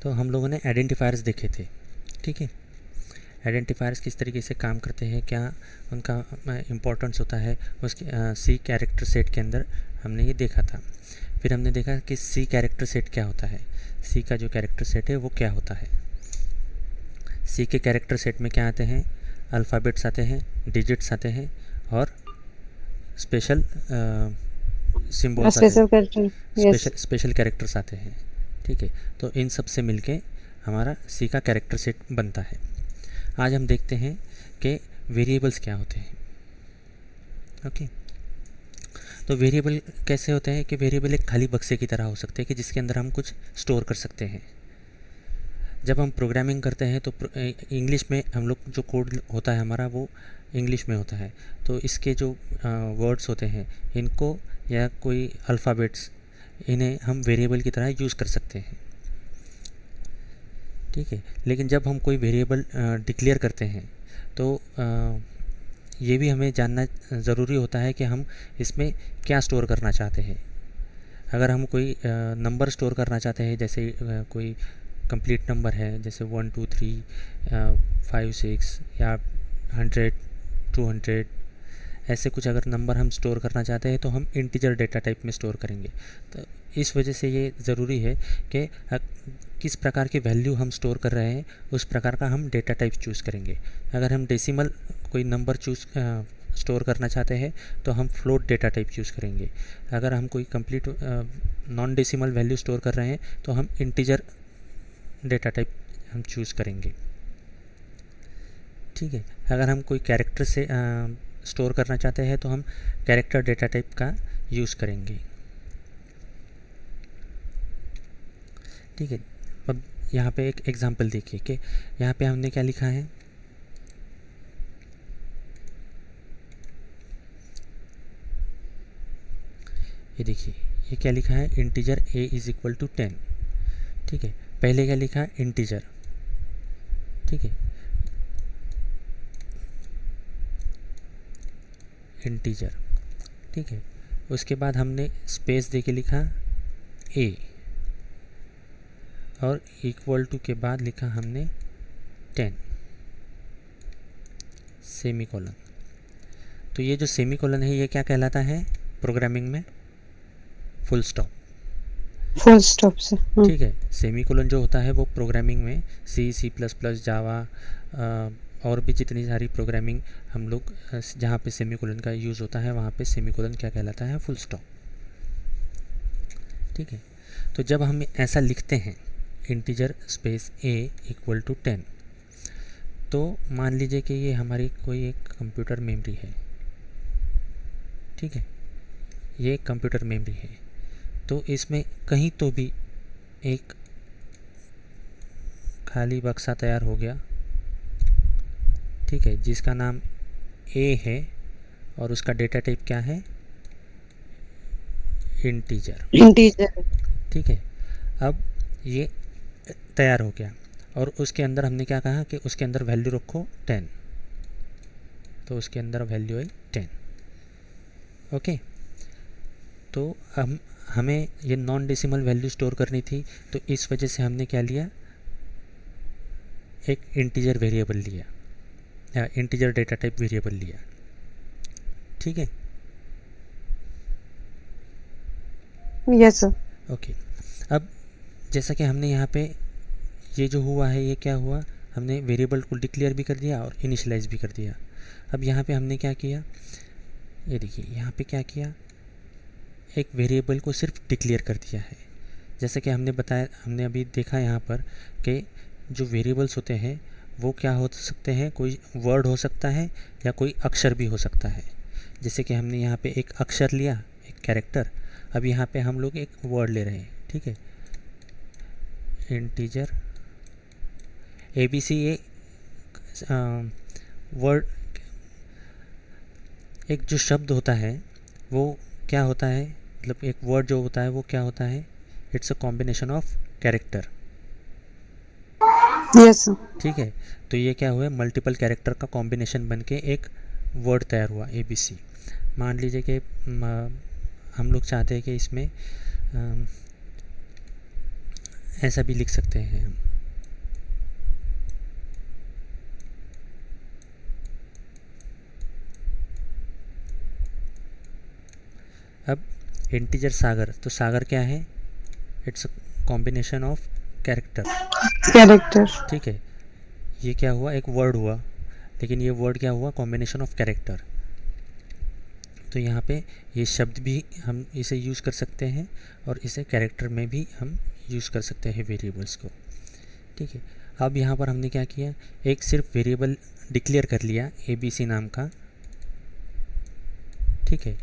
तो हम लोगों ने आइडेंटिफायर्स देखे थे, ठीक है। आइडेंटिफायर्स किस तरीके से काम करते हैं, क्या उनका इम्पोर्टेंस होता है, उसके सी कैरेक्टर सेट के अंदर हमने ये देखा था। फिर हमने देखा कि सी कैरेक्टर सेट क्या होता है, सी का जो कैरेक्टर सेट है वो क्या होता है। सी के कैरेक्टर सेट में क्या आते हैं, अल्फ़ाबेट्स आते हैं, डिजिट्स आते हैं और स्पेशल सिम्बॉल्स आते हैं, special character. Yes. Special characters आते हैं, ठीक है। तो इन सब से मिलके हमारा सी का कैरेक्टर सेट बनता है। आज हम देखते हैं कि वेरिएबल्स क्या होते हैं, ओके। तो वेरिएबल कैसे होते हैं कि वेरिएबल एक खाली बक्से की तरह हो सकते हैं कि जिसके अंदर हम कुछ स्टोर कर सकते हैं। जब हम प्रोग्रामिंग करते हैं तो इंग्लिश में हम लोग जो कोड होता है हमारा वो इंग्लिश में होता है, तो इसके जो वर्ड्स होते हैं इनको या कोई अल्फ़ाबेट्स, इन्हें हम वेरिएबल की तरह यूज़ कर सकते हैं, ठीक है। लेकिन जब हम कोई वेरिएबल डिक्लेयर करते हैं तो ये भी हमें जानना ज़रूरी होता है कि हम इसमें क्या स्टोर करना चाहते हैं। अगर हम कोई नंबर स्टोर करना चाहते हैं, जैसे कोई कंप्लीट नंबर है, जैसे 1 2 3 5 6 या 100 200, ऐसे कुछ अगर नंबर हम स्टोर करना चाहते हैं तो हम इंटीजर डेटा टाइप में स्टोर करेंगे। तो इस वजह से ये ज़रूरी है कि किस प्रकार की वैल्यू हम स्टोर कर रहे हैं उस प्रकार का हम डेटा टाइप चूज़ करेंगे। अगर हम डेसिमल कोई नंबर स्टोर करना चाहते हैं तो हम फ्लोट डेटा टाइप चूज़ करेंगे। अगर हम कोई complete non decimal value store कर रहे हैं तो हम इंटीजर डेटा टाइप हम चूज़ करेंगे, ठीक है। अगर हम कोई कैरेक्टर से स्टोर करना चाहते हैं तो हम कैरेक्टर डेटा टाइप का यूज़ करेंगे, ठीक है। अब यहाँ पे एक एग्जांपल देखिए कि यहाँ पे हमने क्या लिखा है, ये देखिए ये क्या लिखा है, integer a is equal to 10, ठीक है। पहले क्या लिखा है, इंटीजर, ठीक है, इंटीजर, ठीक है। उसके बाद हमने स्पेस दे के लिखा a और इक्वल टू के बाद लिखा हमने 10 सेमी कॉलन। तो ये जो सेमी कॉलन है ये क्या कहलाता है प्रोग्रामिंग में, फुल स्टॉप, फुल स्टॉप से। ठीक है। सेमी कॉलन जो होता है वो प्रोग्रामिंग में सी सी प्लस प्लस जावा और भी जितनी सारी प्रोग्रामिंग हम लोग जहाँ पे सेमी कॉलन का यूज़ होता है वहाँ पे सेमी कॉलन क्या कहलाता है, फुल स्टॉप, ठीक है। तो जब हम ऐसा लिखते हैं integer space a equal to 10, तो मान लीजिए कि ये हमारी कोई एक कंप्यूटर मेमोरी है, ठीक है, ये एक कंप्यूटर मेमोरी है। तो इसमें कहीं तो भी एक खाली बक्सा तैयार हो गया, ठीक है, जिसका नाम a है और उसका डेटा टाइप क्या है, इंटीजर, इंटीजर। ठीक है। अब ये तैयार हो गया और उसके अंदर हमने क्या कहा कि उसके अंदर वैल्यू रखो 10, तो उसके अंदर वैल्यू आई 10, ओके। तो हमें ये नॉन डेसिमल वैल्यू स्टोर करनी थी, तो इस वजह से हमने क्या लिया, एक इंटीजर वेरिएबल लिया या इंटीजर डेटा टाइप वेरिएबल लिया, ठीक है, यस सर। ओके। अब जैसा कि हमने यहाँ पे ये जो हुआ है ये क्या हुआ, हमने वेरिएबल को डिक्लेयर भी कर दिया और इनिशियलाइज भी कर दिया। अब यहाँ पे हमने क्या किया, ये देखिए यहाँ पे क्या किया, एक वेरिएबल को सिर्फ डिक्लेयर कर दिया है। जैसे कि हमने बताया, हमने अभी देखा यहाँ पर कि जो वेरिएबल्स होते हैं वो क्या हो सकते हैं, कोई वर्ड हो सकता है या कोई अक्षर भी हो सकता है। जैसे कि हमने यहाँ पे एक अक्षर लिया, एक कैरेक्टर, अब यहाँ पे हम लोग एक वर्ड ले रहे हैं, ठीक है, इंटीजर ABC, ये वर्ड, एक जो शब्द होता है वो क्या होता है, मतलब एक वर्ड जो होता है वो क्या होता है, it's a combination of character, yes sir. ठीक है। तो ये क्या हुआ, मल्टीपल कैरेक्टर का कॉम्बिनेशन बन के एक वर्ड तैयार हुआ ABC। मान लीजिए कि हम लोग चाहते हैं कि इसमें ऐसा भी लिख सकते हैं हम। अब इंटीजर सागर, तो सागर क्या है? It's a combination of character. Character. ठीक है, ये क्या हुआ? एक वर्ड हुआ, लेकिन ये वर्ड क्या हुआ? Combination of character. तो यहाँ पे ये शब्द भी हम इसे यूज़ कर सकते हैं और इसे कैरेक्टर में भी हम यूज़ कर सकते हैं वेरिएबल्स को। ठीक है, अब यहाँ पर हमने क्या किया? एक सिर्फ वेरिएबल डिक्लेयर कर लिया ABC नाम का। ठीक है,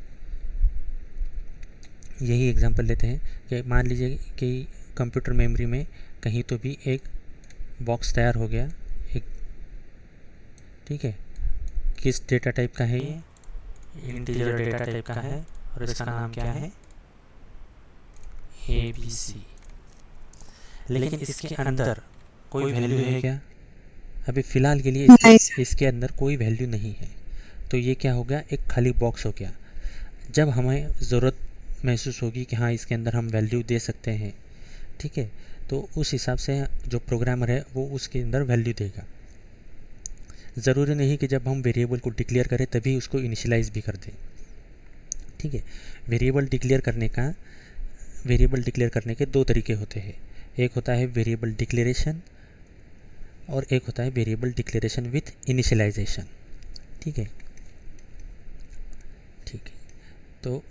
यही एग्जांपल लेते हैं कि मान लीजिए कि कंप्यूटर मेमोरी में कहीं तो भी एक बॉक्स तैयार हो गया एक। ठीक है, किस डेटा टाइप का है ये? इंटीजर डेटा टाइप का है और इसका नाम क्या है? ABC। लेकिन इसके अंदर कोई वैल्यू है क्या? अभी फ़िलहाल के लिए नहीं सर। इसके अंदर कोई वैल्यू नहीं है। तो ये क्या हो गया? एक खाली बॉक्स हो गया। जब हमें ज़रूरत महसूस होगी कि हाँ इसके अंदर हम वैल्यू दे सकते हैं, ठीक है, तो उस हिसाब से जो प्रोग्रामर है वो उसके अंदर वैल्यू देगा। ज़रूरी नहीं कि जब हम वेरिएबल को डिक्लेयर करें तभी उसको इनिशियलाइज़ भी कर दें। ठीक है, वेरिएबल डिक्लेयर करने के दो तरीके होते हैं। एक होता है वेरिएबल डिक्लेरेशन और एक होता है वेरिएबल डिक्लेरेशन विथ इनिशियलाइजेशन। ठीक है, ठीक है, तो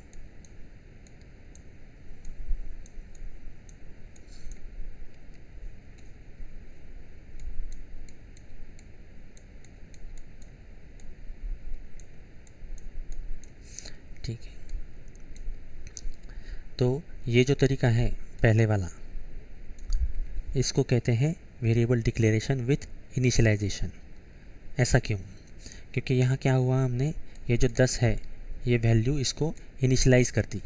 ठीक है, तो ये जो तरीका है पहले वाला, इसको कहते हैं वेरिएबल डिक्लेरेशन विथ इनिशियलाइजेशन। ऐसा क्यों? क्योंकि यहाँ क्या हुआ, हमने ये जो 10 है ये वैल्यू इसको इनिशियलाइज कर दी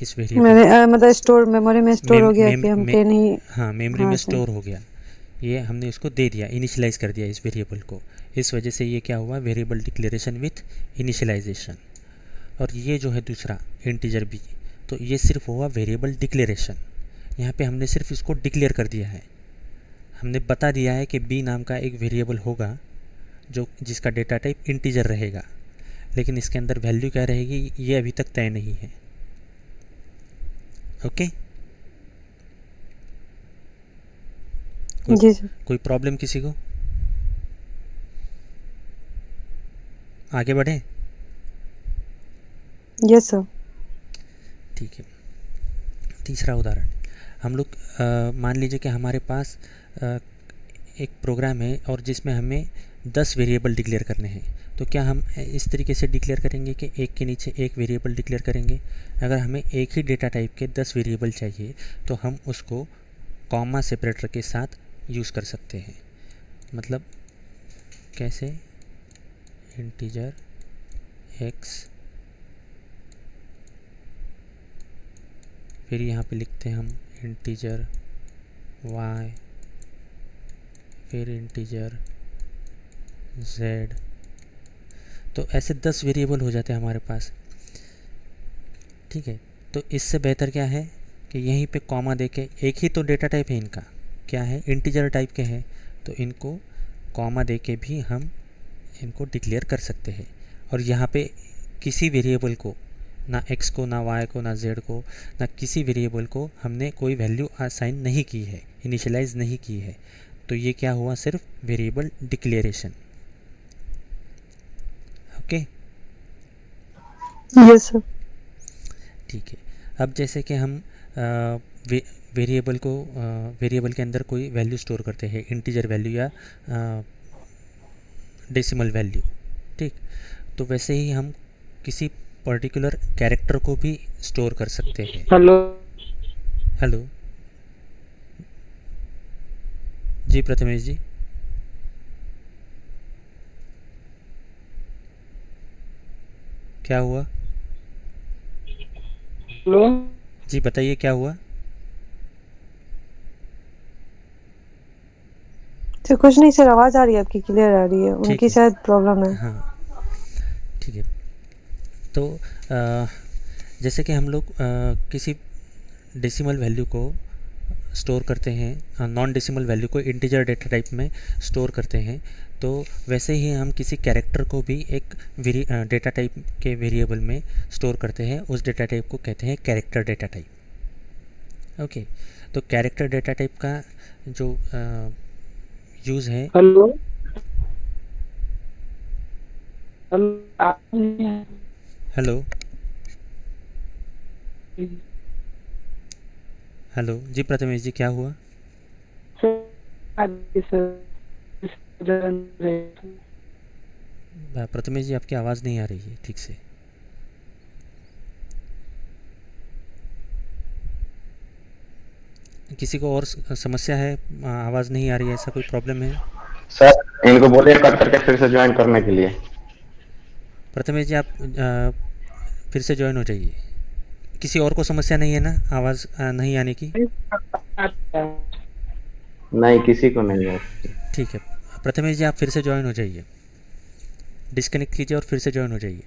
इस वेरिएबल। मैंने मतलब स्टोर मेमोरी में स्टोर हो गया कि हम के नहीं। हाँ, मेमोरी हाँ में सर। स्टोर हो गया, ये हमने उसको दे दिया, इनिशियलाइज कर दिया इस वेरिएबल को। इस वजह से ये क्या हुआ? Variable declaration with initialisation. और ये जो है दूसरा इंटीजर बी, तो ये सिर्फ हुआ वेरिएबल डिक्लेरेशन। यहाँ पे हमने सिर्फ इसको डिक्लेयर कर दिया है, हमने बता दिया है कि बी नाम का एक वेरिएबल होगा जो जिसका डेटा टाइप इंटीजर रहेगा, लेकिन इसके अंदर वैल्यू क्या रहेगी ये अभी तक तय नहीं है। ओके, जी सर। कोई प्रॉब्लम किसी को? आगे बढ़े? Yes sir. ठीक है, तीसरा उदाहरण हम लोग मान लीजिए कि हमारे पास एक प्रोग्राम है और जिसमें हमें 10 वेरिएबल डिक्लेयर करने हैं। तो क्या हम इस तरीके से डिक्लेयर करेंगे कि एक के नीचे एक वेरिएबल डिक्लेयर करेंगे? अगर हमें एक ही डेटा टाइप के 10 वेरिएबल चाहिए तो हम उसको कॉमा सेपरेटर के साथ यूज़ कर सकते हैं। मतलब कैसे? इंटीजर x, फिर यहाँ पे लिखते हैं हम इंटीजर y, फिर इंटीजर z। तो ऐसे 10 वेरिएबल हो जाते हैं हमारे पास। ठीक है, तो इससे बेहतर क्या है कि यहीं पे कॉमा देके, एक ही तो डेटा टाइप है इनका, क्या है? इंटीजर टाइप के हैं, तो इनको कॉमा देके भी हम इनको डिक्लेयर कर सकते हैं। और यहाँ पे किसी वेरिएबल को, ना x को, ना y को, ना z को, ना किसी वेरिएबल को हमने कोई वैल्यू असाइन नहीं की है, इनिशियलाइज नहीं की है। तो ये क्या हुआ? सिर्फ variable declaration. Okay, yes sir. ठीक है, अब जैसे कि हम वेरिएबल को वेरिएबल के अंदर कोई वैल्यू स्टोर करते हैं, इंटीजर वैल्यू या डेसिमल वैल्यू। ठीक, तो वैसे ही हम किसी पर्टिकुलर कैरेक्टर को भी स्टोर कर सकते हैं। हेलो। हेलो जी प्रथमेश जी। क्या हुआ? हेलो। जी बताइए क्या हुआ? सर कुछ नहीं सर, आवाज आ रही है आपकी, क्लियर आ रही है, ठीक उनकी है, शायद प्रॉब्लम है। हाँ ठीक है। तो जैसे कि हम लोग किसी डेसिमल वैल्यू को स्टोर करते हैं नॉन डेसिमल वैल्यू को इंटीजर डेटा टाइप में स्टोर करते हैं, तो वैसे ही हम किसी कैरेक्टर को भी एक डेटा टाइप के वेरिएबल में स्टोर करते हैं। उस डेटा टाइप को कहते हैं कैरेक्टर डेटा टाइप। ओके, तो कैरेक्टर डेटा टाइप का जो यूज़ है। हेलो हेलो हेलो जी प्रथमेश जी, क्या हुआ? प्रथमेश जी, आपकी आवाज़ नहीं आ रही है ठीक से। किसी को और समस्या है, आवाज़ नहीं आ रही है, ऐसा कोई प्रॉब्लम है? सर इनको बोलिए कट करके फिर से ज्वाइन करने के लिए। प्रथमेश जी, आप फिर से ज्वाइन हो जाइए। किसी और को समस्या नहीं है ना आवाज़ नहीं आने की? नहीं, किसी को नहीं है। ठीक है, प्रथमेश जी आप फिर से ज्वाइन हो जाइए, डिस्कनेक्ट कीजिए और फिर से ज्वाइन हो जाइए।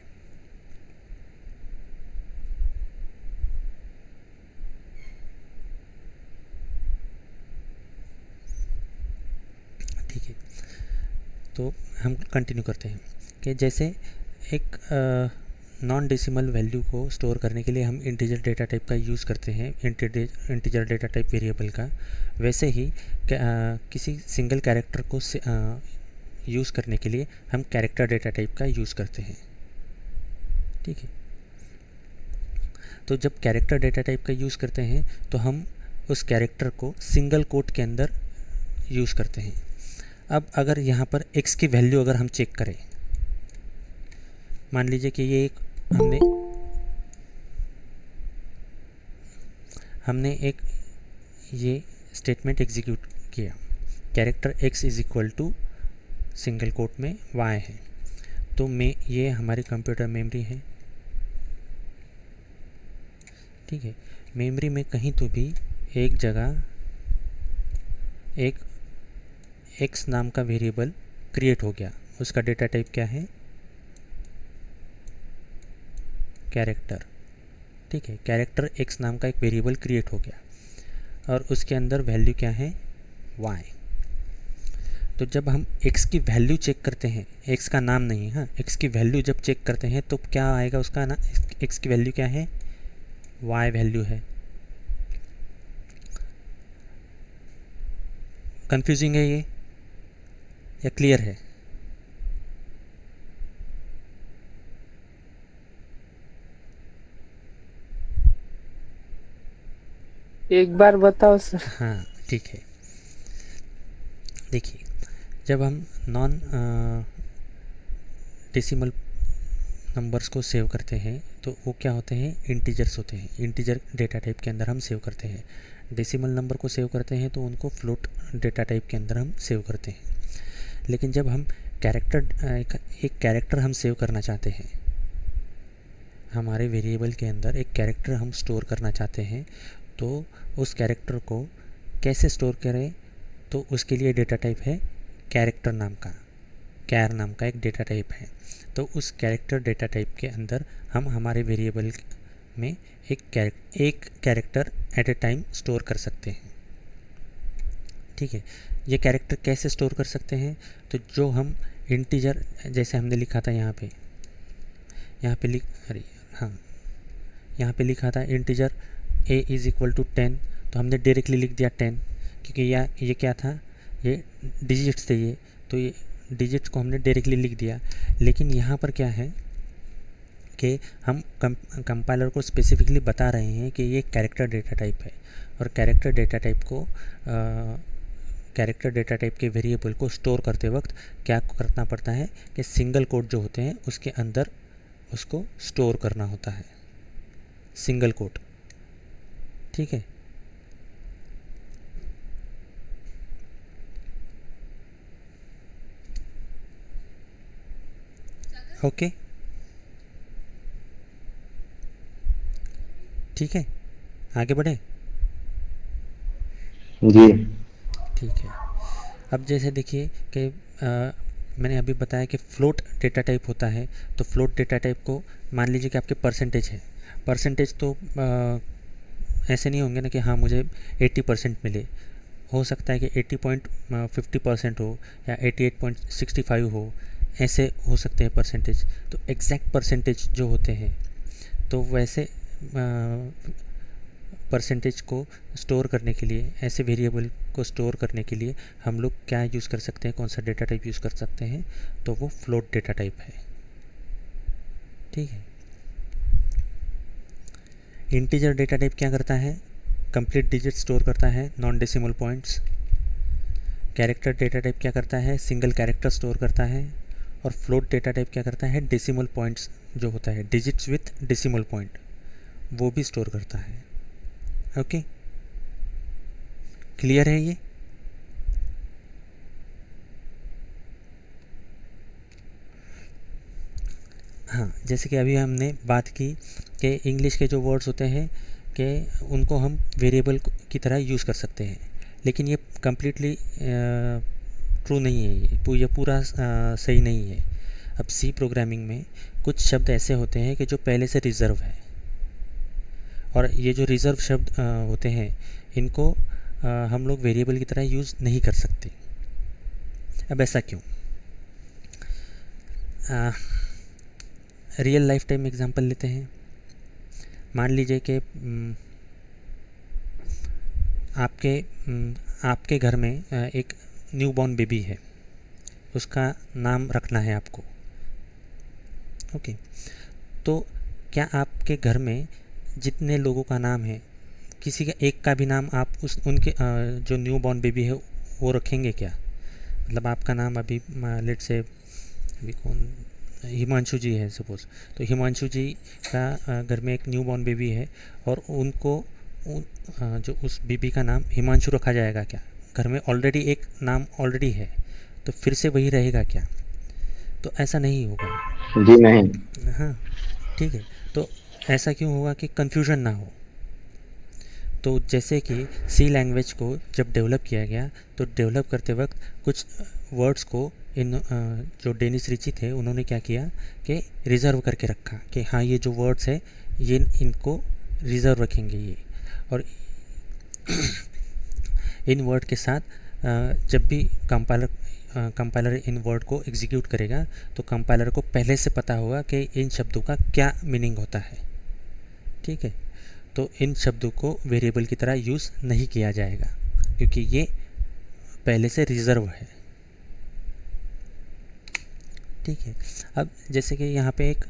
ठीक है, तो हम कंटिन्यू करते हैं कि जैसे एक नॉन डेसिमल वैल्यू को स्टोर करने के लिए हम इंटीजर डेटा टाइप का यूज़ करते हैं, इंटीजर डेटा टाइप वेरिएबल का, वैसे ही किसी सिंगल कैरेक्टर को यूज़ करने के लिए हम कैरेक्टर डेटा टाइप का यूज़ करते हैं। ठीक है, तो जब कैरेक्टर डेटा टाइप का यूज़ करते हैं तो हम उस कैरेक्टर को सिंगल कोट के अंदर यूज़ करते हैं। अब अगर यहाँ पर x की वैल्यू अगर हम चेक करें, मान लीजिए कि ये एक हमने एक ये स्टेटमेंट एग्जीक्यूट किया, character x is equal to single quote में y है, तो ये हमारी कंप्यूटर मेमोरी है। ठीक है, मेमोरी में कहीं तो भी एक जगह एक x नाम का वेरिएबल क्रिएट हो गया, उसका डेटा टाइप क्या है? कैरेक्टर। ठीक है, कैरेक्टर x नाम का एक वेरिएबल क्रिएट हो गया और उसके अंदर वैल्यू क्या है? y। तो जब हम x की वैल्यू चेक करते हैं, x का नाम नहीं, हाँ, x की वैल्यू जब चेक करते हैं तो क्या आएगा उसका ना? x की वैल्यू क्या है? y वैल्यू है। कंफ्यूजिंग है ये या क्लियर है? एक बार बताओ सर। हाँ ठीक है, देखिए जब हम नॉन डेसिमल नंबर्स को सेव करते हैं तो वो क्या होते हैं? इंटीजर्स होते हैं। इंटीजर डेटा टाइप के अंदर हम सेव करते हैं। डेसिमल नंबर को सेव करते हैं तो उनको फ्लोट डेटा टाइप के अंदर हम सेव करते हैं। लेकिन जब हम एक कैरेक्टर हम सेव करना चाहते हैं, हमारे वेरिएबल के अंदर एक कैरेक्टर हम स्टोर करना चाहते हैं, तो उस कैरेक्टर को कैसे स्टोर करें? तो उसके लिए डेटा टाइप है कैरेक्टर नाम का, कैर नाम का एक डेटा टाइप है। तो उस कैरेक्टर डेटा टाइप के अंदर हम हमारे वेरिएबल में एक कैरेक्टर एट ए टाइम स्टोर कर सकते हैं। ठीक है, ये कैरेक्टर कैसे स्टोर कर सकते हैं? तो जो हम इंटीजर, जैसे हमने लिखा था यहाँ पे यहाँ पे लिखा था integer a is equal to 10, तो हमने डायरेक्टली लिख दिया 10, क्योंकि ये क्या था? ये डिजिट्स थे ये, तो ये डिजिट्स को हमने डायरेक्टली लिख दिया। लेकिन यहाँ पर क्या है कि हम कंपाइलर को स्पेसिफिकली बता रहे हैं कि ये कैरेक्टर डेटा टाइप है, और कैरेक्टर डेटा टाइप को कैरेक्टर डेटा टाइप के वेरिएबल को स्टोर करते वक्त क्या करना पड़ता है कि सिंगल कोट जो होते हैं उसके अंदर उसको स्टोर करना होता है, सिंगल कोट। ठीक है, ओके, ठीक है, आगे बढ़े। जी ठीक है, अब जैसे देखिए कि मैंने अभी बताया कि फ्लोट डेटा टाइप होता है, तो फ्लोट डेटा टाइप को मान लीजिए कि आपके परसेंटेज है। परसेंटेज तो ऐसे नहीं होंगे ना कि हाँ मुझे 80% मिले, हो सकता है कि 80.50% हो या 88.65 हो, ऐसे हो सकते हैं परसेंटेज। तो एग्जैक्ट परसेंटेज जो होते हैं, तो वैसे परसेंटेज को स्टोर करने के लिए, ऐसे वेरिएबल को स्टोर करने के लिए हम लोग क्या यूज़ कर सकते हैं, कौन सा डेटा टाइप यूज़ कर सकते हैं, तो वो फ्लोट डेटा टाइप है। ठीक है। इंटीजर डेटा टाइप क्या करता है, कंप्लीट डिजिट स्टोर करता है, non decimal points. Character data type क्या करता है, सिंगल कैरेक्टर स्टोर करता है। और फ्लोट डेटा टाइप क्या करता है, डेसिमल पॉइंट्स जो होता है, डिजिट्स विथ डेसिमल पॉइंट, वो भी स्टोर करता है। ओके, क्लियर है ये? हाँ, जैसे कि अभी हमने बात की कि इंग्लिश के जो वर्ड्स होते हैं कि उनको हम वेरिएबल की तरह यूज़ कर सकते हैं, लेकिन ये कम्प्लीटली ट्रू नहीं है, ये पूरा सही नहीं है। अब सी प्रोग्रामिंग में कुछ शब्द ऐसे होते हैं कि जो पहले से रिज़र्व है, और ये जो रिज़र्व शब्द होते हैं इनको हम लोग वेरिएबल की तरह यूज़ नहीं कर सकते। अब ऐसा क्यों? रियल लाइफ टाइम एग्जांपल लेते हैं। मान लीजिए कि आपके घर में एक न्यू बॉर्न बेबी है, उसका नाम रखना है आपको। ओके, तो क्या आपके घर में जितने लोगों का नाम है, किसी का एक का भी नाम आप उनके जो न्यू बॉर्न बेबी है वो रखेंगे क्या? मतलब आपका नाम अभी लेट से अभी कौन, हिमांशु जी है सपोज़, तो हिमांशु जी का घर में एक न्यू बॉर्न बेबी है और उनको जो उस बेबी का नाम हिमांशु रखा जाएगा क्या? घर में ऑलरेडी एक नाम ऑलरेडी है, तो फिर से वही रहेगा क्या? तो ऐसा नहीं होगा जी नहीं। हाँ, ठीक है। तो ऐसा क्यों होगा कि कन्फ्यूजन ना हो। तो जैसे कि सी लैंग्वेज को जब डेवलप किया गया, तो डेवलप करते वक्त कुछ वर्ड्स को इन जो डेनिस रिची थे उन्होंने क्या किया कि रिज़र्व करके रखा कि हाँ ये जो वर्ड्स है ये इनको रिज़र्व रखेंगे ये, और इन वर्ड के साथ जब भी कंपाइलर इन वर्ड को एग्जीक्यूट करेगा तो कंपाइलर को पहले से पता होगा कि इन शब्दों का क्या मीनिंग होता है। ठीक है, तो इन शब्दों को वेरिएबल की तरह यूज़ नहीं किया जाएगा क्योंकि ये पहले से रिज़र्व है। ठीक है, अब जैसे कि यहाँ पे एक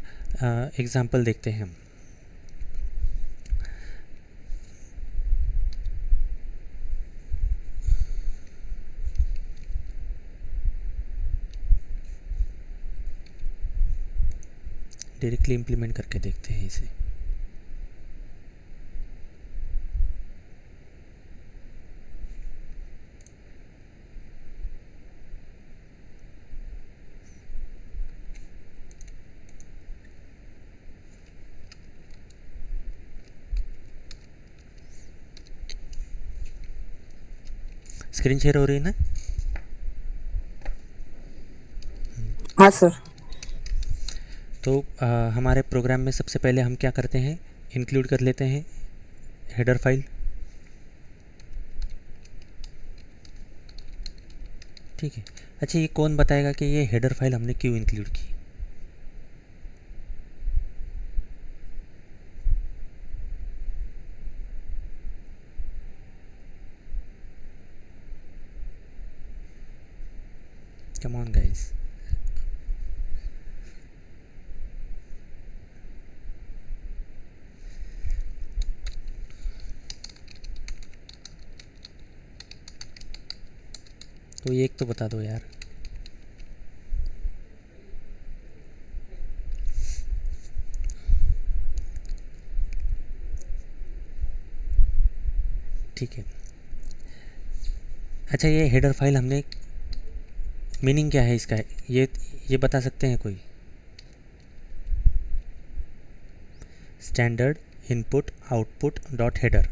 एग्ज़ाम्पल देखते हैं हम। डायरेक्टली इम्प्लीमेंट करके देखते हैं इसे। स्क्रीन शेयर हो रही है ना? हाँ सर। तो हमारे प्रोग्राम में सबसे पहले हम क्या करते हैं, इंक्लूड कर लेते हैं हेडर फाइल। ठीक है, अच्छा ये कौन बताएगा कि ये हेडर फाइल हमने क्यों इंक्लूड की? Come on guys. तो ये एक तो बता दो यार। ठीक है, अच्छा ये हेडर फाइल हमने, मीनिंग क्या है इसका, ये बता सकते हैं कोई? Standard input output dot header,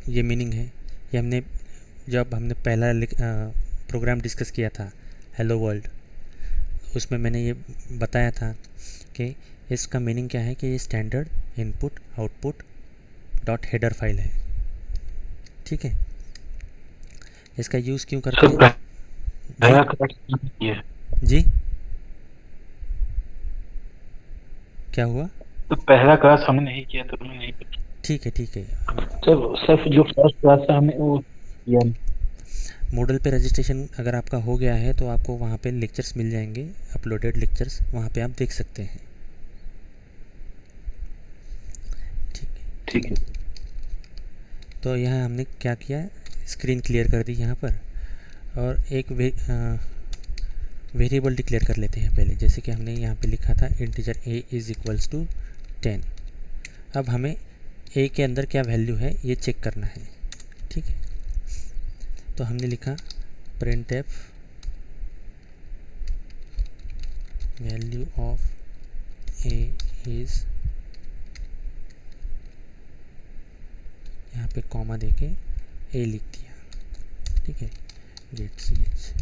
ये मीनिंग है। ये हमने जब हमने पहला प्रोग्राम डिस्कस किया था हेलो वर्ल्ड, उसमें मैंने ये बताया था कि इसका मीनिंग क्या है कि ये standard input output dot header file है। ठीक है। इसका यूज़ क्यों करते सर हैं? पहला क्लास ये जी क्या हुआ? तो पहला क्लास हमने नहीं किया तो हमें नहीं पता। ठीक है ठीक है। सर सिर्फ जो फर्स्ट क्लास है हमें वो किया नहीं। मोडल पे रजिस्ट्रेशन अगर आपका हो गया है तो आपको वहाँ पे लेक्चर्स मिल जाएंगे, अपलोडेड लेक्चर्स, वहाँ पे आप देख सकते हैं। ठीक है। तो यहाँ हमने क्या किया, स्क्रीन क्लियर कर दी यहाँ पर, और एक वेरिएबल डिक्लेयर कर लेते हैं पहले। जैसे कि हमने यहाँ पे लिखा था integer a is equals to 10। अब हमें a के अंदर क्या वैल्यू है ये चेक करना है, ठीक है। तो हमने लिखा printf value of a is, यहाँ पे कॉमा देके a लिख दिया, ठीक है। गेट ch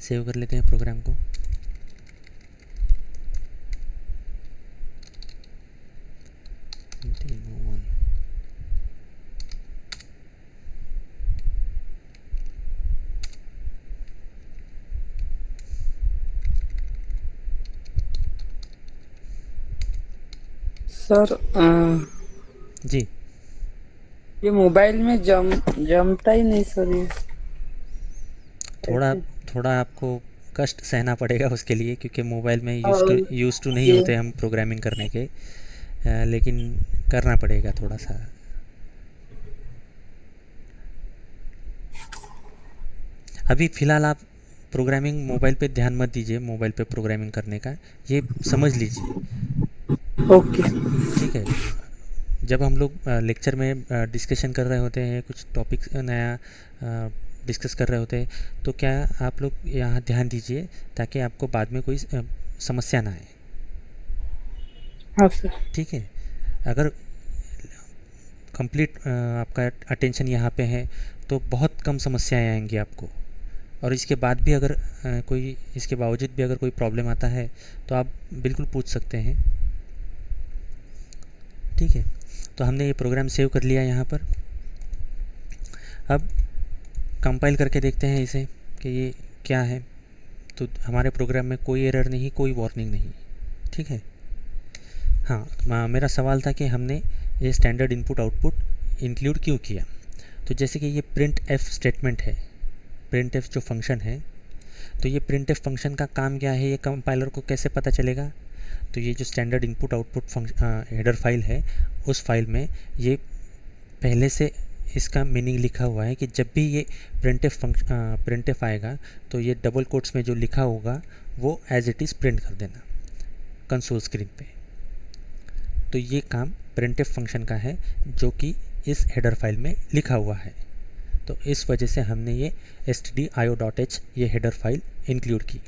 सेव कर लेते हैं प्रोग्राम को। डेमो 1 सर जी। ये मोबाइल में जमता ही नहीं सर ये। थोड़ा ऐसे। थोड़ा आपको कष्ट सहना पड़ेगा उसके लिए, क्योंकि मोबाइल में और यूज़ टू नहीं ये होते हम प्रोग्रामिंग करने के, लेकिन करना पड़ेगा थोड़ा सा। अभी फ़िलहाल आप प्रोग्रामिंग मोबाइल पे ध्यान मत दीजिए, मोबाइल पे प्रोग्रामिंग करने का ये समझ लीजिए, ओके। ठीक है। जब हम लोग लेक्चर में डिस्कशन कर रहे होते हैं, कुछ टॉपिक नया डिस्कस कर रहे होते हैं, तो क्या आप लोग यहाँ ध्यान दीजिए ताकि आपको बाद में कोई समस्या ना आए, हाँ सर। ठीक है। अगर कंप्लीट आपका अटेंशन यहाँ पे है तो बहुत कम समस्याएं आएंगी आपको, और इसके बाद भी अगर इसके बावजूद भी अगर कोई प्रॉब्लम आता है तो आप बिल्कुल पूछ सकते हैं, ठीक है। तो हमने ये प्रोग्राम सेव कर लिया यहाँ पर। अब कंपाइल करके देखते हैं इसे कि ये क्या है। तो हमारे प्रोग्राम में कोई एरर नहीं, कोई वार्निंग नहीं, ठीक है। हाँ, मेरा सवाल था कि हमने ये स्टैंडर्ड इनपुट आउटपुट इंक्लूड क्यों किया। तो जैसे कि ये प्रिंट एफ स्टेटमेंट है, प्रिंट एफ जो फंक्शन है, तो ये प्रिंट एफ फंक्शन का काम क्या है, ये कंपाइलर को कैसे पता चलेगा। तो ये जो standard input output header file है, उस फाइल में ये पहले से इसका मीनिंग लिखा हुआ है कि जब भी ये प्रिंट एफ आएगा तो ये डबल कोट्स में जो लिखा होगा वो एज इट इज़ प्रिंट कर देना कंसोल स्क्रीन पे। तो ये काम प्रिंट एफ फंक्शन का है जो कि इस हेडर फाइल में लिखा हुआ है। तो इस वजह से हमने ये stdio.h ये हेडर फाइल इंक्लूड की।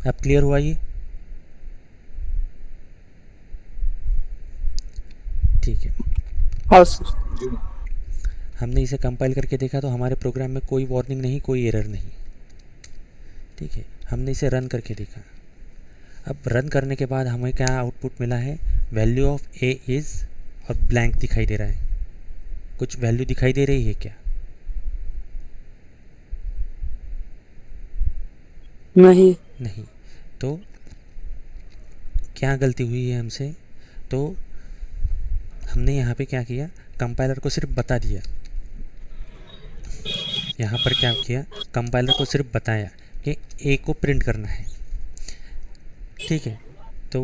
अब क्लियर हुआ ये, ठीक है। हाँ सर। हमने इसे कंपाइल करके देखा तो हमारे प्रोग्राम में कोई वार्निंग नहीं, कोई एरर नहीं, ठीक है। हमने इसे रन करके देखा। अब रन करने के बाद हमें क्या आउटपुट मिला है, वैल्यू ऑफ ए इज़, और ब्लैंक दिखाई दे रहा है। कुछ वैल्यू दिखाई दे रही है क्या? नहीं। नहीं। तो क्या गलती हुई है हमसे, तो हमने यहाँ पे क्या किया, कंपाइलर को सिर्फ बता दिया। यहाँ पर क्या किया, कंपाइलर को सिर्फ बताया कि ए को प्रिंट करना है, ठीक है। तो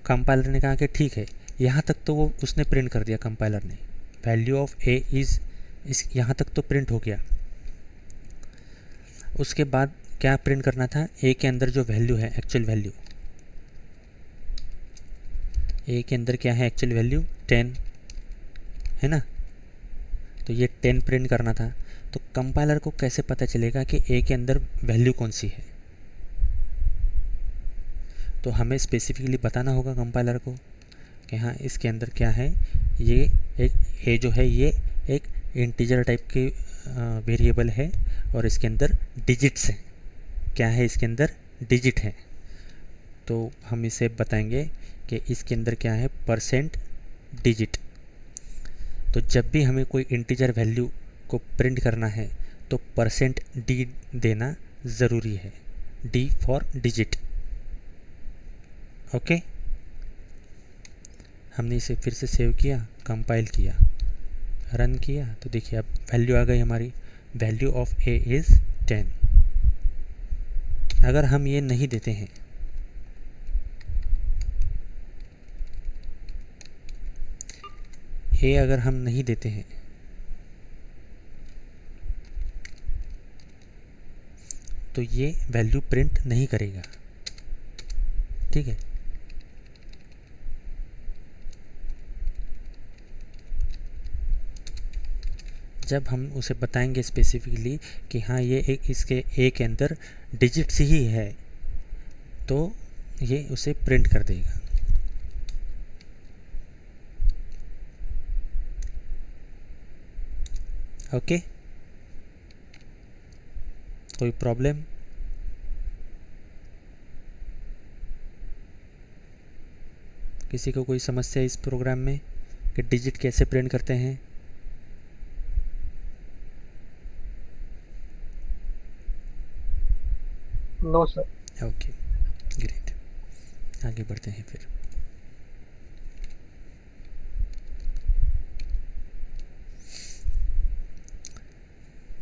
कंपाइलर ने कहा कि ठीक है, यहाँ तक तो वो उसने प्रिंट कर दिया कंपाइलर ने, वैल्यू ऑफ ए इज़, इस यहाँ तक तो प्रिंट हो गया। उसके बाद क्या प्रिंट करना था, ए के अंदर जो वैल्यू है, एक्चुअल वैल्यू, ए के अंदर क्या है, एक्चुअल वैल्यू 10 है ना। तो ये 10 प्रिंट करना था। तो कंपाइलर को कैसे पता चलेगा कि ए के अंदर वैल्यू कौन सी है। तो हमें स्पेसिफिकली बताना होगा कंपाइलर को कि हाँ इसके अंदर क्या है। ये एक ए जो है ये एक इंटीजर टाइप के वेरिएबल है और इसके अंदर डिजिट्स हैं। क्या है इसके अंदर, डिजिट है। तो हम इसे बताएंगे कि इसके अंदर क्या है, परसेंट डिजिट। तो जब भी हमें कोई इंटीजर वैल्यू को प्रिंट करना है तो %d देना ज़रूरी है, d फॉर डिजिट। ओके, हमने इसे फिर से सेव किया, कंपाइल किया, रन किया, तो देखिए अब वैल्यू आ गई हमारी। Value of a is 10। अगर हम ये नहीं देते हैं a अगर हम नहीं देते हैं तो ये वैल्यू प्रिंट नहीं करेगा। ठीक है, जब हम उसे बताएंगे स्पेसिफिकली कि हाँ ये एक इसके a के अंदर डिजिट्स ही है तो ये उसे प्रिंट कर देगा। ओके, कोई प्रॉब्लम? किसी को कोई समस्या इस प्रोग्राम में कि डिजिट कैसे प्रिंट करते हैं? No sir. ओके, ग्रेट, आगे बढ़ते हैं फिर।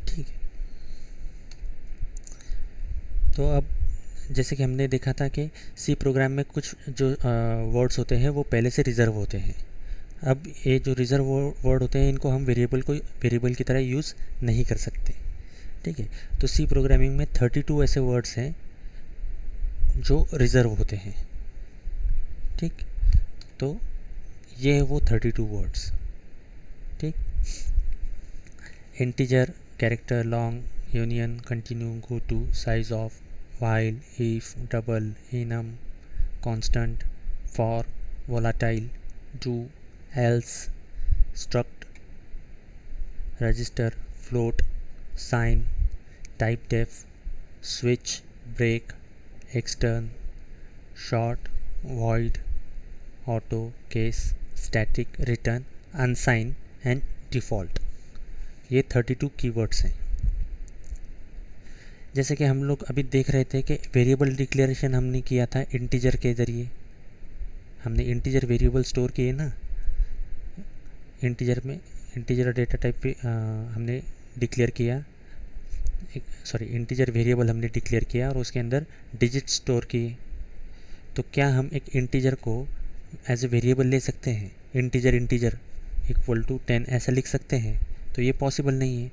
ठीक है, तो अब जैसे कि हमने देखा था कि सी प्रोग्राम में कुछ जो वर्ड्स होते हैं वो पहले से रिज़र्व होते हैं। अब ये जो रिज़र्व वर्ड होते हैं इनको हम वेरिएबल की तरह यूज़ नहीं कर सकते। ठीक है, तो सी प्रोग्रामिंग में 32 ऐसे वर्ड्स हैं जो रिज़र्व होते हैं। ठीक, तो ये है वो 32 वर्ड्स। ठीक, integer, character, long, union, continue, go to, size of, while, if, double, enum, constant, for, volatile, do, else, struct, register, float, sign, type def, switch, break, extern, short, void, auto, case, static, return, unsign and default। ये 32 keywords हैं। जैसे कि हम लोग अभी देख रहे थे कि वेरिएबल डिक्लेरेशन हमने किया था इंटीजर के ज़रिए। हमने इंटीजर वेरिएबल स्टोर किए ना, इंटीजर में इंटीजर डेटा टाइप पे हमने डिक्लेयर किया, इंटीजर वेरिएबल हमने डिक्लेयर किया और उसके अंदर डिजिट स्टोर किए। तो क्या हम एक इंटीजर को एज ए वेरिएबल ले सकते हैं? इंटीजर इक्वल टू 10 ऐसा लिख सकते हैं? तो ये पॉसिबल नहीं है।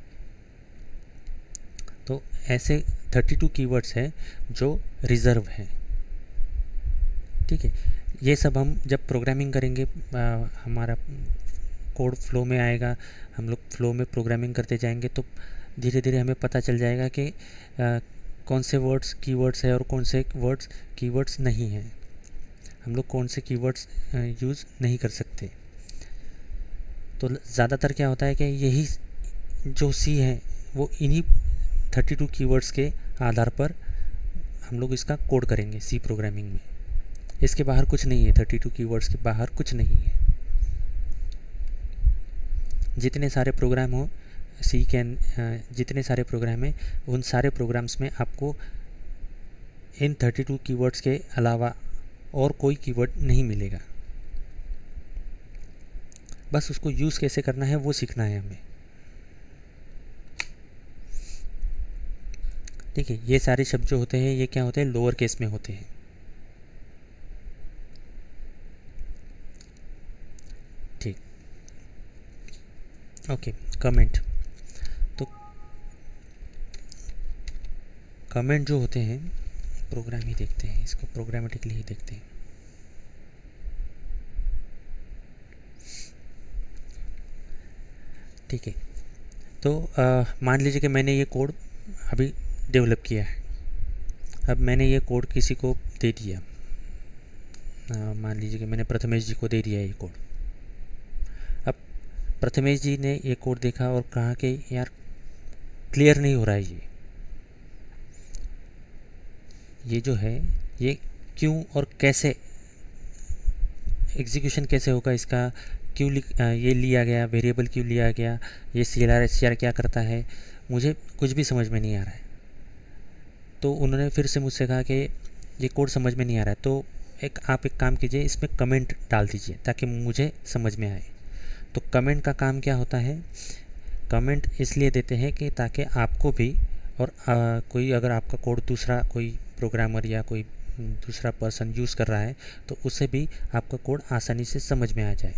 तो ऐसे 32 कीवर्ड्स हैं जो रिज़र्व हैं। ठीक है, ये सब हम जब प्रोग्रामिंग करेंगे हमारा कोड फ्लो में आएगा, हम लोग फ्लो में प्रोग्रामिंग करते जाएंगे तो धीरे धीरे हमें पता चल जाएगा कि कौन से वर्ड्स कीवर्ड्स है और कौन से वर्ड्स कीवर्ड्स नहीं हैं। हम लोग कौन से कीवर्ड्स यूज़ नहीं कर सकते। तो ज़्यादातर क्या होता है कि यही जो सी है वो इन्हीं 32 कीवर्ड्स के आधार पर हम लोग इसका कोड करेंगे सी प्रोग्रामिंग में। इसके बाहर कुछ नहीं है, 32 कीवर्ड्स के बाहर कुछ नहीं है। जितने सारे प्रोग्राम हो सी के जितने सारे प्रोग्राम हैं उन सारे प्रोग्राम्स में आपको इन 32 कीवर्ड्स के अलावा और कोई कीवर्ड नहीं मिलेगा। बस उसको यूज़ कैसे करना है वो सीखना है हमें। ठीक है, ये सारे शब्द जो होते हैं ये क्या होते हैं? लोअर केस में होते हैं। ठीक, ओके, कमेंट। तो कमेंट जो होते हैं प्रोग्राम ही देखते हैं, इसको प्रोग्रामेटिकली ही देखते हैं। ठीक है, तो मान लीजिए कि मैंने ये कोड अभी डेवलप किया है। अब मैंने ये कोड किसी को दे दिया, मान लीजिए कि मैंने प्रथमेश जी को दे दिया ये कोड। अब प्रथमेश जी ने ये कोड देखा और कहा कि यार क्लियर नहीं हो रहा है, ये जो है ये क्यों और कैसे एग्जीक्यूशन कैसे होगा इसका, ये लिया गया, वेरिएबल क्यों लिया गया, ये CLR क्या करता है, मुझे कुछ भी समझ में नहीं आ रहा है। तो उन्होंने फिर से मुझसे कहा कि ये कोड समझ में नहीं आ रहा है, तो आप एक काम कीजिए, इसमें कमेंट डाल दीजिए ताकि मुझे समझ में आए। तो कमेंट का काम क्या होता है, कमेंट इसलिए देते हैं कि ताकि आपको भी और कोई अगर आपका कोड दूसरा कोई प्रोग्रामर या कोई दूसरा पर्सन यूज़ कर रहा है तो उसे भी आपका कोड आसानी से समझ में आ जाए।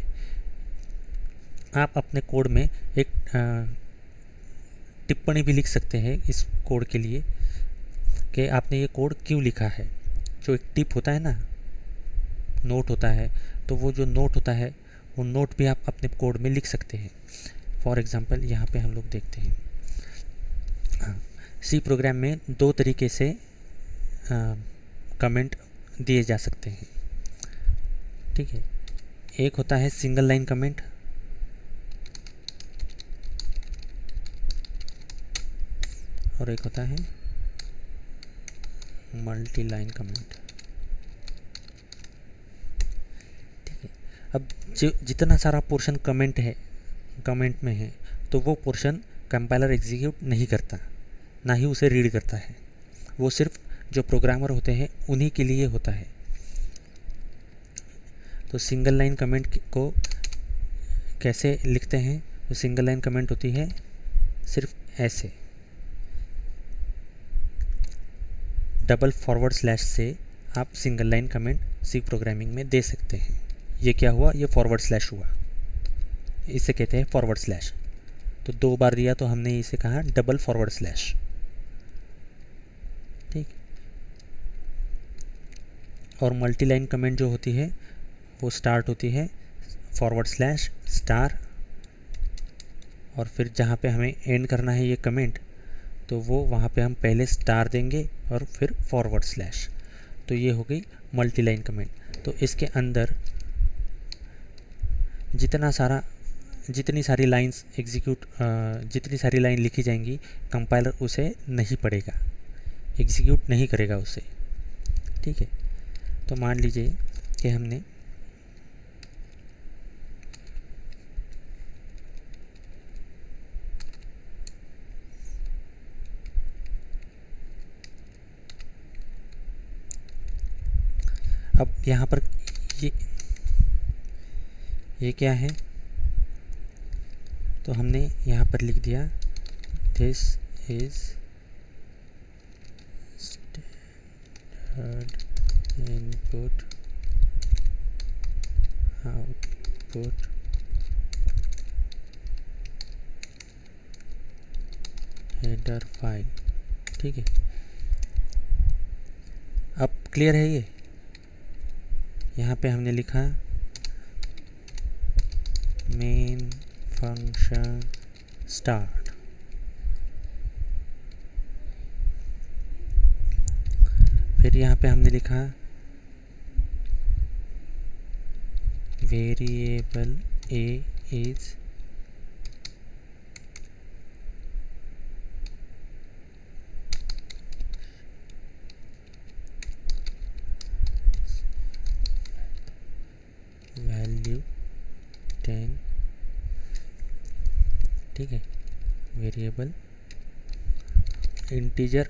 आप अपने कोड में एक टिप्पणी भी लिख सकते हैं इस कोड के लिए कि आपने ये कोड क्यों लिखा है। जो एक टिप होता है ना, नोट होता है, तो वो जो नोट होता है वो नोट भी आप अपने कोड में लिख सकते हैं। फॉर एग्ज़ाम्पल यहाँ पे हम लोग देखते हैं, सी प्रोग्राम में दो तरीके से कमेंट दिए जा सकते हैं, ठीक है। एक होता है सिंगल लाइन कमेंट, और एक होता है मल्टी लाइन कमेंट, ठीक है। अब जितना सारा पोर्शन कमेंट में है तो वो पोर्शन कंपाइलर एग्जीक्यूट नहीं करता, ना ही उसे रीड करता है। वो सिर्फ जो प्रोग्रामर होते हैं उन्हीं के लिए होता है। तो सिंगल लाइन कमेंट को कैसे लिखते हैं, तो सिंगल लाइन कमेंट होती है सिर्फ ऐसे, डबल फॉरवर्ड स्लैश से आप single line comment C programming में दे सकते हैं। ये क्या हुआ, ये फॉरवर्ड स्लैश हुआ, इसे कहते हैं फॉरवर्ड स्लैश। तो दो बार दिया तो हमने इसे कहा डबल फॉरवर्ड स्लैश, ठीक। और मल्टी लाइन कमेंट जो होती है वो स्टार्ट होती है फॉरवर्ड स्लैश स्टार, और फिर जहाँ पे हमें एंड करना है ये कमेंट तो वो वहाँ पे हम पहले स्टार देंगे और फिर फॉरवर्ड स्लैश। तो ये हो गई मल्टी लाइन कमेंट। तो इसके अंदर जितनी सारी लाइन लिखी जाएंगी कंपाइलर उसे नहीं पढ़ेगा, एग्जीक्यूट नहीं करेगा उसे, ठीक है। तो मान लीजिए कि हमने अब यहाँ पर ये क्या है, तो हमने यहाँ पर लिख दिया this is standard input output header file, ठीक है। अब क्लियर है ये। यहाँ पे हमने लिखा मेन फंक्शन स्टार्ट, फिर यहाँ पे हमने लिखा वेरिएबल a इज वैल्यू 10, ठीक है। Variable integer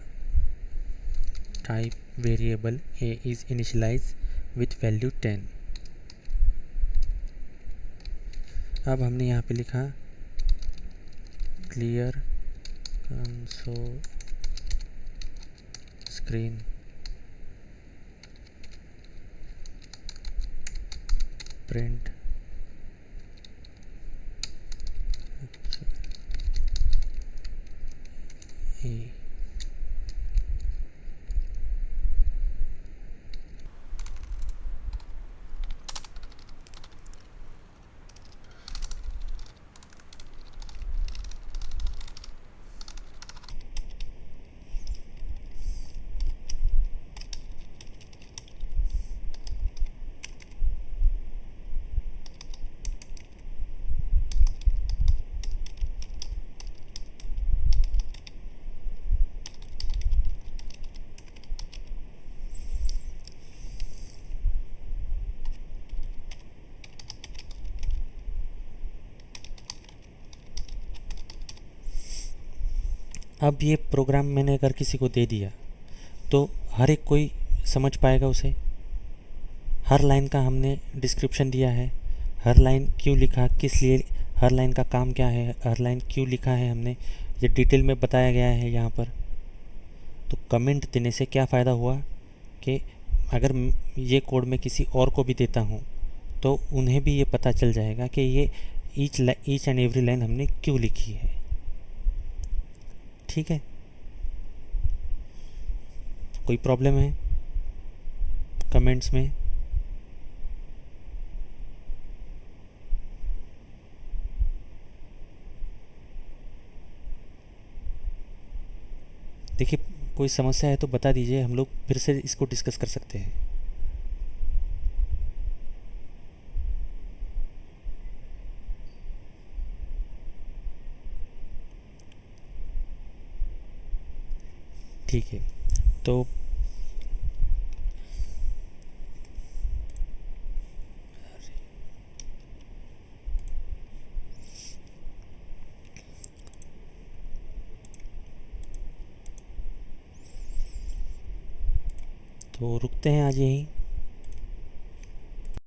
type variable a is initialise with value 10। अब हमने यहाँ पे लिखा clear console screen print a. अब ये प्रोग्राम मैंने अगर किसी को दे दिया तो हर एक कोई समझ पाएगा उसे। हर लाइन का हमने डिस्क्रिप्शन दिया है, हर लाइन क्यों लिखा, किस लिए, हर लाइन का काम क्या है, हर लाइन क्यों लिखा है हमने, ये डिटेल में बताया गया है यहाँ पर। तो कमेंट देने से क्या फ़ायदा हुआ कि अगर ये कोड मैं किसी और को भी देता हूँ तो उन्हें भी ये पता चल जाएगा कि ये ईच एंड एवरी लाइन हमने क्यों लिखी है। ठीक है, कोई प्रॉब्लम है कमेंट्स में? देखिए, कोई समस्या है तो बता दीजिए, हम लोग फिर से इसको डिस्कस कर सकते हैं। ठीक है, तो रुकते हैं आज यहीं।